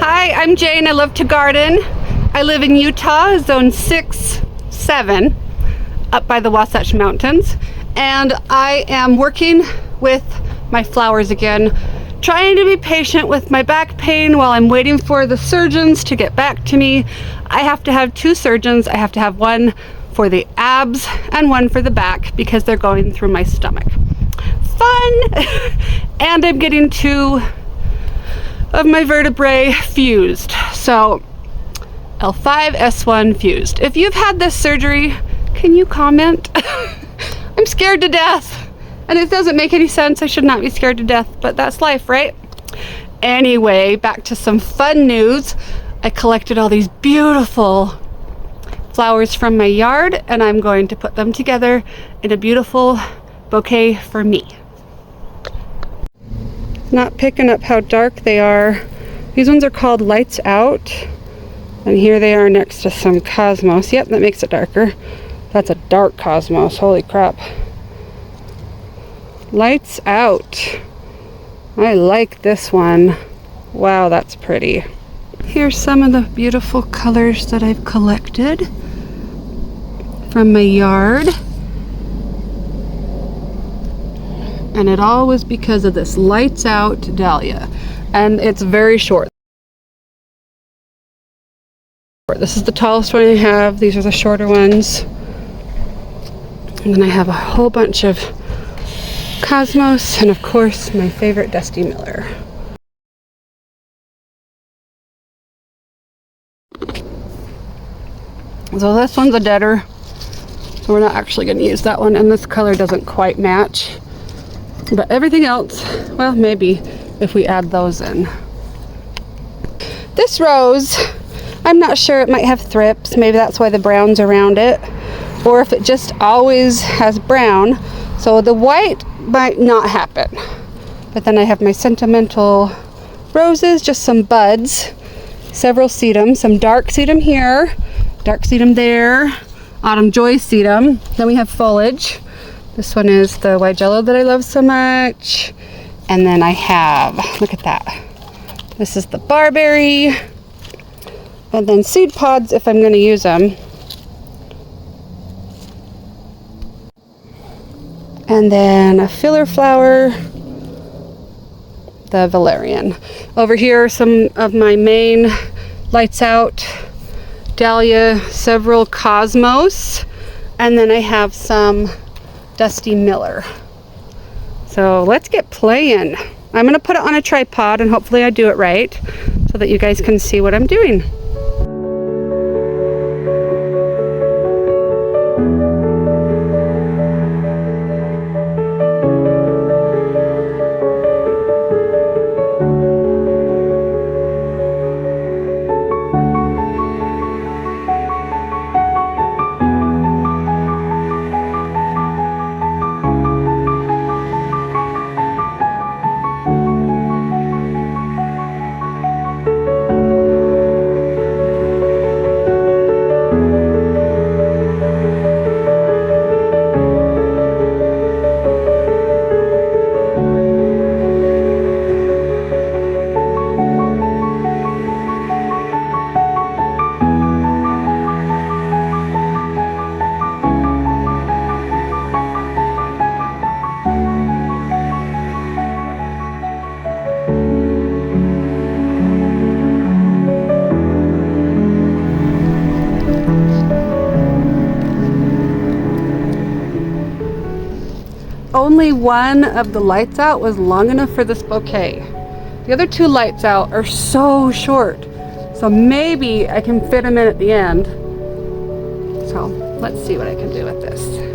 Hi, I'm Jane. I love to garden. I live in Utah, zone 6, 7, up by the Wasatch Mountains. And I am working with my flowers again, trying to be patient with my back pain while I'm waiting for the surgeons to get back to me. I have to have 2 surgeons. I have to have one for the abs and one for the back because they're going through my stomach. Fun! And I'm getting 2 of my vertebrae fused. So L5, S1 fused. If you've had this surgery, can you comment? I'm scared to death. And it doesn't make any sense. I should not be scared to death, but that's life, right? Anyway, back to some fun news. I collected all these beautiful flowers from my yard, and I'm going to put them together in a beautiful bouquet for me. Not picking up how dark they are. These ones are called Lights Out, and here they are next to some cosmos. Yep, that makes it darker. That's a dark cosmos. Holy crap. Lights Out. I like this one. Wow, that's pretty. Here's some of the beautiful colors that I've collected from my yard. And it all was because of this Lights Out dahlia. And it's very short. This is the tallest one I have. These are the shorter ones. And then I have a whole bunch of cosmos, and of course my favorite Dusty Miller. So this one's a deader, so we're not actually going to use that one, and this color doesn't quite match. But everything else, well, maybe if we add those in. This rose, I'm not sure, it might have thrips. Maybe that's why the brown's around it. Or if it just always has brown. So the white might not happen. But then I have my sentimental roses, just some buds, several sedum, some dark sedum here, dark sedum there, autumn joy sedum. Then we have foliage. This one is the white jello that I love so much. And then I have, look at that. This is the barberry. And then seed pods if I'm going to use them. And then a filler flower, the valerian. Over here are some of my main Lights Out dahlia, several cosmos, and then I have some Dusty Miller. So let's get playing. I'm going to put it on a tripod and hopefully I do it right so that you guys can see what I'm doing. Only one of the Lights Out was long enough for this bouquet. The other 2 Lights Out are so short. So maybe I can fit them in at the end. So let's see what I can do with this.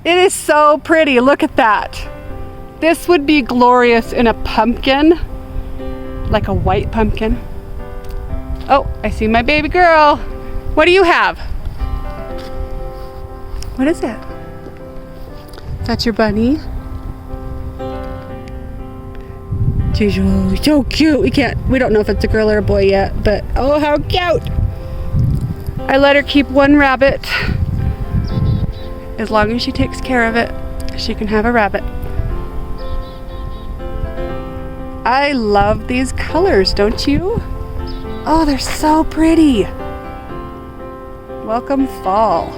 It is so pretty. Look at that. This would be glorious in a pumpkin, like a white pumpkin. Oh, I see my baby girl. What do you have? What is it? Is that your bunny? She's so cute. We don't know if it's a girl or a boy yet, but oh, how cute. I let her keep one rabbit. As long as she takes care of it, she can have a rabbit. I love these colors, don't you? Oh, they're so pretty. Welcome fall.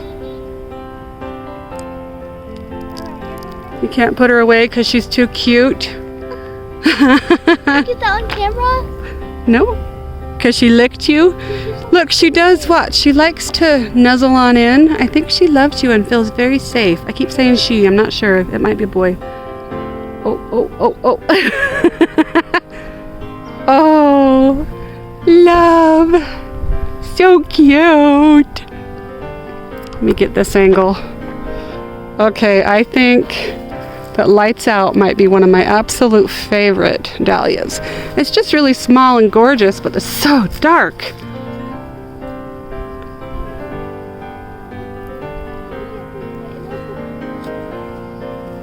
You can't put her away because she's too cute. Get that on camera? No, because she licked you. Look, she does what? She likes to nuzzle on in. I think she loves you and feels very safe. I keep saying she, I'm not sure. It might be a boy. Oh. Oh, love. So cute. Let me get this angle. Okay, I think that Lights Out might be one of my absolute favorite dahlias. It's just really small and gorgeous, but it's so dark.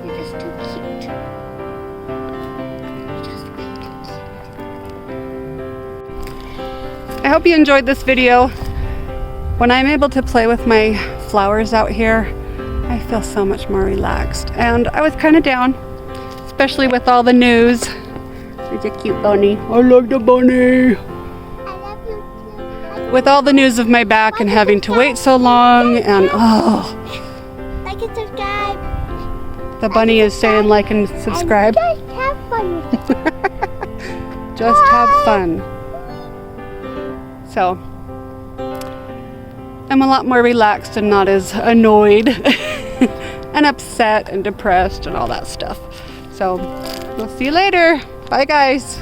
You're just too cute. I hope you enjoyed this video. When I'm able to play with my flowers out here, I feel so much more relaxed. And I was kind of down, especially with all the news. There's a cute bunny. I love the bunny. I love you too. With all the news of my back and having to wait so long, and oh, Like and subscribe. the bunny is saying like and subscribe. And just have fun with it. Just have fun. So, I'm a lot more relaxed and not as annoyed and upset and depressed and all that stuff. So, we'll see you later. Bye, guys.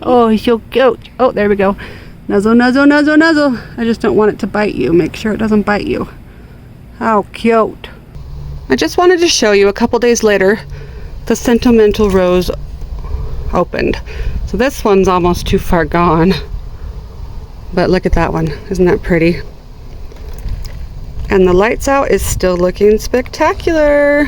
Oh, he's so cute. Oh, there we go. Nuzzle, nuzzle, nuzzle, nuzzle. I just don't want it to bite you. Make sure it doesn't bite you. How cute. I just wanted to show you a couple days later, the sentimental rose opened. So this one's almost too far gone. But look at that one. Isn't that pretty? And the Lights Out is still looking spectacular.